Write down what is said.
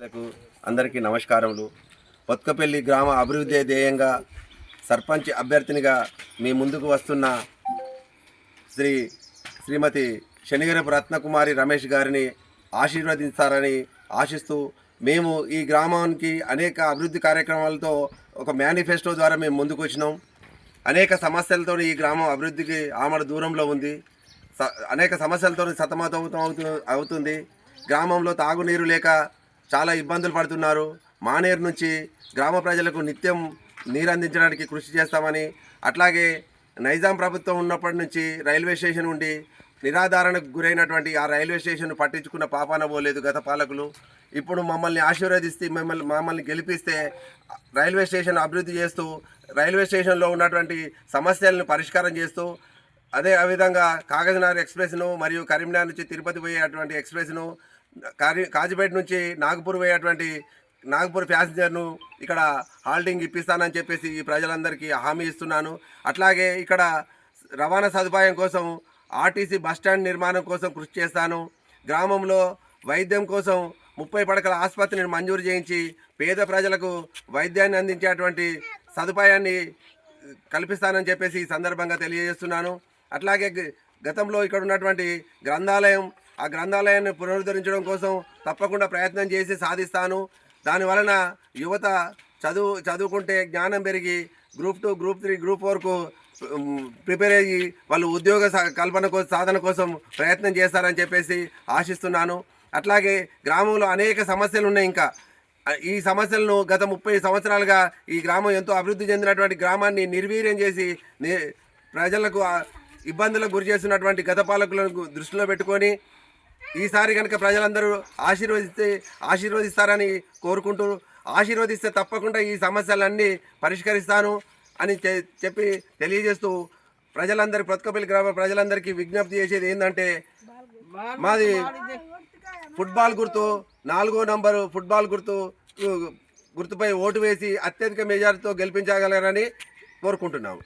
అందరికీ నమస్కారములు. బతుకపల్లి గ్రామ అభివృద్ధి ధ్యేయంగా సర్పంచ్ అభ్యర్థినిగా మీ ముందుకు వస్తున్న శ్రీమతి శనిగరపు రత్నకుమారి రమేష్ గారిని ఆశీర్వదించారని ఆశిస్తూ మేము ఈ గ్రామానికి అనేక అభివృద్ధి కార్యక్రమాలతో ఒక మేనిఫెస్టో ద్వారా మేము ముందుకు వచ్చినాం. అనేక సమస్యలతో ఈ గ్రామం అభివృద్ధికి ఆమడ దూరంలో ఉంది. అనేక సమస్యలతో అవుతుంది. గ్రామంలో తాగునీరు లేక చాలా ఇబ్బందులు పడుతున్నారు. మానేరు నుంచి గ్రామ ప్రజలకు నిత్యం నీరు అందించడానికి కృషి చేస్తామని, అట్లాగే నైజాం ప్రభుత్వం ఉన్నప్పటి నుంచి రైల్వే స్టేషన్ ఉండి నిరాధారణకు గురైనటువంటి ఆ రైల్వే స్టేషన్ పట్టించుకున్న పాపాన పోలేదు గత పాలకులు. ఇప్పుడు మమ్మల్ని ఆశీర్వదిస్తే మమ్మల్ని గెలిపిస్తే రైల్వే స్టేషన్ అభివృద్ధి చేస్తూ రైల్వే స్టేషన్లో ఉన్నటువంటి సమస్యలను పరిష్కారం చేస్తూ ఆ విధంగా కాగజ్నగర్ ఎక్స్ప్రెస్ను మరియు కరీంనగర్ నుంచి తిరుపతి పోయేటువంటి ఎక్స్ప్రెస్ను కాజీపేట నుంచి నాగపూర్ పోయేటువంటి నాగపూర్ ప్యాసింజర్ను ఇక్కడ హాల్టింగ్ ఇప్పిస్తానని చెప్పేసి ఈ ప్రజలందరికీ హామీ ఇస్తున్నాను. అట్లాగే ఇక్కడ రవాణా సదుపాయం కోసం ఆర్టీసీ బస్టాండ్ నిర్మాణం కోసం కృషి చేస్తాను. గ్రామంలో వైద్యం కోసం 30 పడకల ఆసుపత్రిని మంజూరు చేయించి పేద ప్రజలకు వైద్యాన్ని అందించేటువంటి సదుపాయాన్ని కల్పిస్తానని చెప్పేసి ఈ సందర్భంగా తెలియజేస్తున్నాను. అట్లాగే గతంలో ఇక్కడ ఉన్నటువంటి గ్రంథాలయం, ఆ గ్రంథాలయాన్ని పునరుద్ధరించడం కోసం తప్పకుండా ప్రయత్నం చేసి సాధిస్తాను. దానివలన యువత చదువుకుంటే జ్ఞానం పెరిగి గ్రూప్ 2, గ్రూప్ 3, గ్రూప్ 4కు ప్రిపేర్ అయ్యి వాళ్ళు ఉద్యోగ కల్పన సాధన కోసం ప్రయత్నం చేస్తారని చెప్పేసి ఆశిస్తున్నాను. అట్లాగే గ్రామంలో అనేక సమస్యలు ఉన్నాయి. ఇంకా ఈ సమస్యలను గత 30 సంవత్సరాలుగా ఈ గ్రామం ఎంతో అభివృద్ధి చెందినటువంటి గ్రామాన్ని నిర్వీర్యం చేసి ప్రజలకు ఇబ్బందులకు గురి చేస్తున్నటువంటి గత పాలకులను దృష్టిలో పెట్టుకొని ఈసారి కనుక ప్రజలందరూ ఆశీర్వదిస్తారని కోరుకుంటూ, ఆశీర్వదిస్తే తప్పకుండా ఈ సమస్యలన్నీ పరిష్కరిస్తాను అని చెప్పి తెలియజేస్తూ బతుకపల్లి గ్రామ ప్రజలందరికీ విజ్ఞప్తి చేసేది ఏంటంటే, మాది ఫుట్బాల్ గుర్తు 4వ నంబరు ఫుట్బాల్ గుర్తుపై ఓటు వేసి అత్యధిక మెజారిటీతో గెలిపించగలరని కోరుకుంటున్నాము.